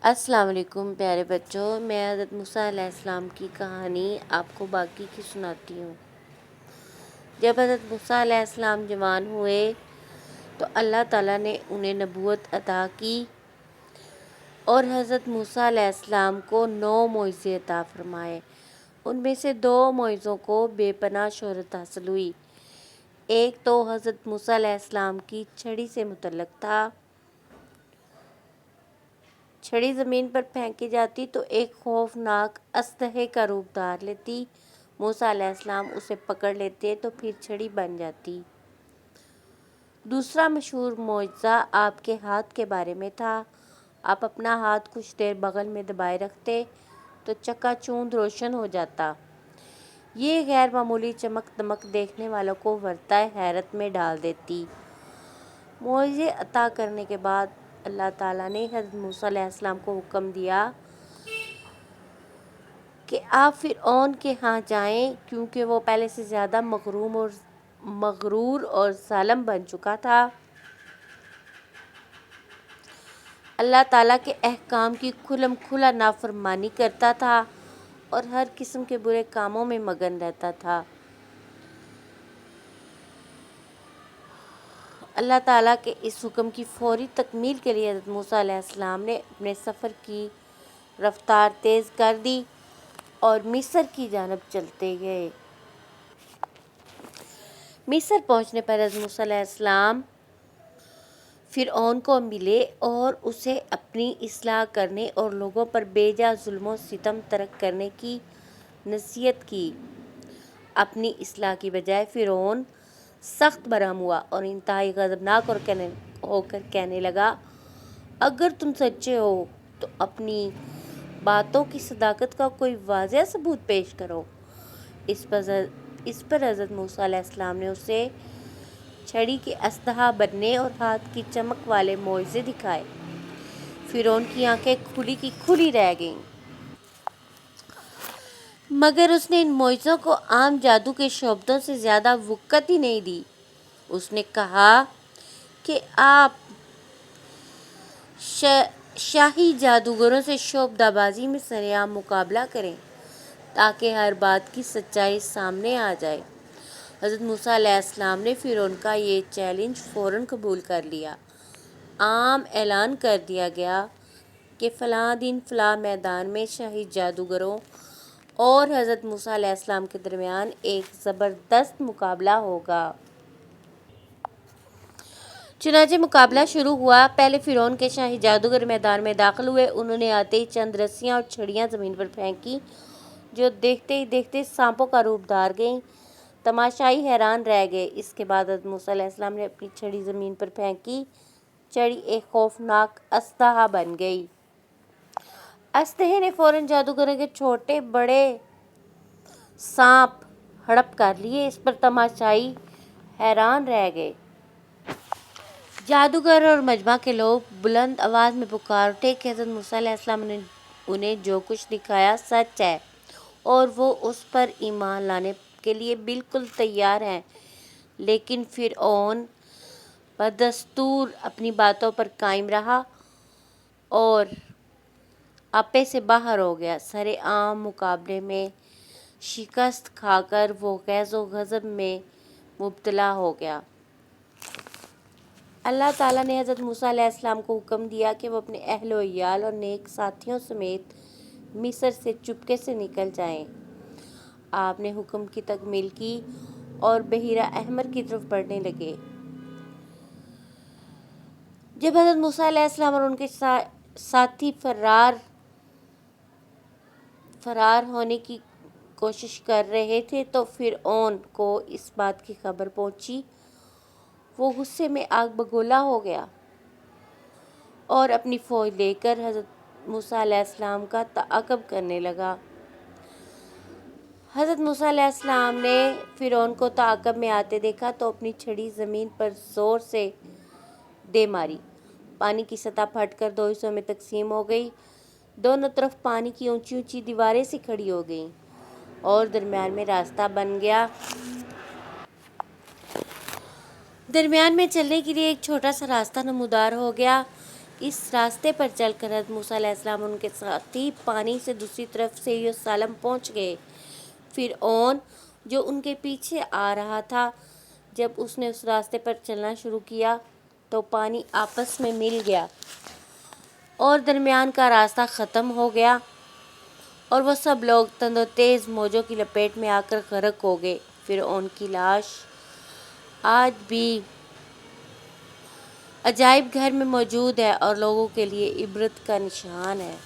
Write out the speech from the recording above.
السلام علیکم پیارے بچوں، میں حضرت موسیٰ علیہ السلام کی کہانی آپ کو باقی کی سناتی ہوں۔ جب حضرت موسیٰ علیہ السلام جوان ہوئے تو اللہ تعالیٰ نے انہیں نبوت عطا کی اور حضرت موسیٰ علیہ السلام کو 9 معجزے عطا فرمائے۔ ان میں سے 2 معجزوں کو بے پناہ شہرت حاصل ہوئی۔ ایک تو حضرت موسیٰ علیہ السلام کی چھڑی سے متعلق تھا۔ چھڑی زمین پر پھینکی جاتی تو ایک خوفناک اسلحے کا روپ دھار لیتی۔ موسیٰ علیہ السلام اسے پکڑ لیتے تو پھر چھڑی بن جاتی۔ دوسرا مشہور معجزہ آپ کے ہاتھ کے بارے میں تھا۔ آپ اپنا ہاتھ کچھ دیر بغل میں دبائے رکھتے تو چکا چوندھ روشن ہو جاتا۔ یہ غیر معمولی چمک دمک دیکھنے والوں کو ورطۂ حیرت میں ڈال دیتی۔ معجزے عطا کرنے کے بعد اللہ تعالیٰ نے حضرت موسیٰ علیہ السلام کو حکم دیا کہ آپ فرعون کے ہاں جائیں، کیونکہ وہ پہلے سے زیادہ مغرور اور ظالم بن چکا تھا۔ اللہ تعالیٰ کے احکام کی کھلم کھلا نافرمانی کرتا تھا اور ہر قسم کے برے کاموں میں مگن رہتا تھا۔ اللہ تعالیٰ کے اس حکم کی فوری تکمیل کے لیے حضرت موسیٰ علیہ السلام نے اپنے سفر کی رفتار تیز کر دی اور مصر کی جانب چلتے گئے۔ مصر پہنچنے پر حضرت موسیٰ علیہ السلام فرعون کو ملے اور اسے اپنی اصلاح کرنے اور لوگوں پر بے جا ظلم و ستم ترک کرنے کی نصیحت کی۔ اپنی اصلاح کی بجائے فرعون سخت برہم ہوا اور انتہائی غضبناک ہو کر کہنے لگا، اگر تم سچے ہو تو اپنی باتوں کی صداقت کا کوئی واضح ثبوت پیش کرو۔ اس پر حضرت موسیٰ علیہ السلام نے اسے چھڑی کے اسلحہ بننے اور ہاتھ کی چمک والے معجزے دکھائے۔ فرعون کی آنکھیں کھلی کی کھلی رہ گئیں، مگر اس نے ان معجزوں کو عام جادو کے شعبدوں سے زیادہ وقت ہی نہیں دی۔ اس نے کہا کہ آپ شاہی جادوگروں سے شعبدہ بازی میں سرعام مقابلہ کریں تاکہ ہر بات کی سچائی سامنے آ جائے۔ حضرت موسیٰ علیہ السلام نے فرعون کا یہ چیلنج فوراً قبول کر لیا۔ عام اعلان کر دیا گیا کہ فلاں دن فلاں میدان میں شاہی جادوگروں اور حضرت موسیٰ علیہ السلام کے درمیان ایک زبردست مقابلہ ہوگا۔ چنانچہ مقابلہ شروع ہوا۔ پہلے فرعون کے شاہی جادوگر میدان میں داخل ہوئے۔ انہوں نے آتے ہی چند رسیاں اور چھڑیاں زمین پر پھینکی جو دیکھتے ہی دیکھتے سانپوں کا روپ دھار گئیں۔ تماشائی حیران رہ گئے۔ اس کے بعد حضرت موسیٰ علیہ السلام نے اپنی چھڑی زمین پر پھینکی۔ چھڑی ایک خوفناک اسلحہ بن گئی۔ اسلحے نے فوراً جادوگروں کے چھوٹے بڑے سانپ ہڑپ کر لیے۔ اس پر تماشائی حیران رہ گئے۔ جادوگر اور مجمع کے لوگ بلند آواز میں پکار اٹھے کہ حضرت موسیٰ علیہ السلام نے انہیں جو کچھ دکھایا سچ ہے اور وہ اس پر ایمان لانے کے لیے بالکل تیار ہیں۔ لیکن فرعون بدستور اپنی باتوں پر قائم رہا اور اپے سے باہر ہو گیا۔ سرعام مقابلے میں شکست کھا کر وہ غیظ و غضب میں مبتلا ہو گیا۔ اللہ تعالیٰ نے حضرت موسیٰ علیہ السلام کو حکم دیا کہ وہ اپنے اہل و عیال اور نیک ساتھیوں سمیت مصر سے چپکے سے نکل جائیں۔ آپ نے حکم کی تکمیل کی اور بحیرہ احمر کی طرف بڑھنے لگے۔ جب حضرت موسیٰ علیہ السلام اور ان کے ساتھی فرار ہونے کی کوشش کر رہے تھے تو فرعون کو اس بات کی خبر پہنچی۔ وہ غصے میں آگ بگولا ہو گیا اور اپنی فوج لے کر حضرت موسیٰ علیہ السلام کا تعاقب کرنے لگا۔ حضرت موسیٰ علیہ السلام نے فرعون کو تعاقب میں آتے دیکھا تو اپنی چھڑی زمین پر زور سے دے ماری۔ پانی کی سطح پھٹ کر 2 حصوں میں تقسیم ہو گئی۔ دونوں طرف پانی کی اونچی اونچی دیواریں سی کھڑی ہو گئیں اور درمیان میں راستہ بن گیا۔ درمیان میں چلنے کے لیے ایک چھوٹا سا راستہ نمودار ہو گیا۔ اس راستے پر چل کر حضرت موسیٰ علیہ السلام ان کے ساتھی پانی سے دوسری طرف سے یروشلم پہنچ گئے۔ فرعون جو ان کے پیچھے آ رہا تھا، جب اس نے اس راستے پر چلنا شروع کیا تو پانی آپس میں مل گیا اور درمیان کا راستہ ختم ہو گیا اور وہ سب لوگ تند و تیز موجوں کی لپیٹ میں آ کر غرق ہو گئے۔ فرعون کی لاش آج بھی عجائب گھر میں موجود ہے اور لوگوں کے لیے عبرت کا نشان ہے۔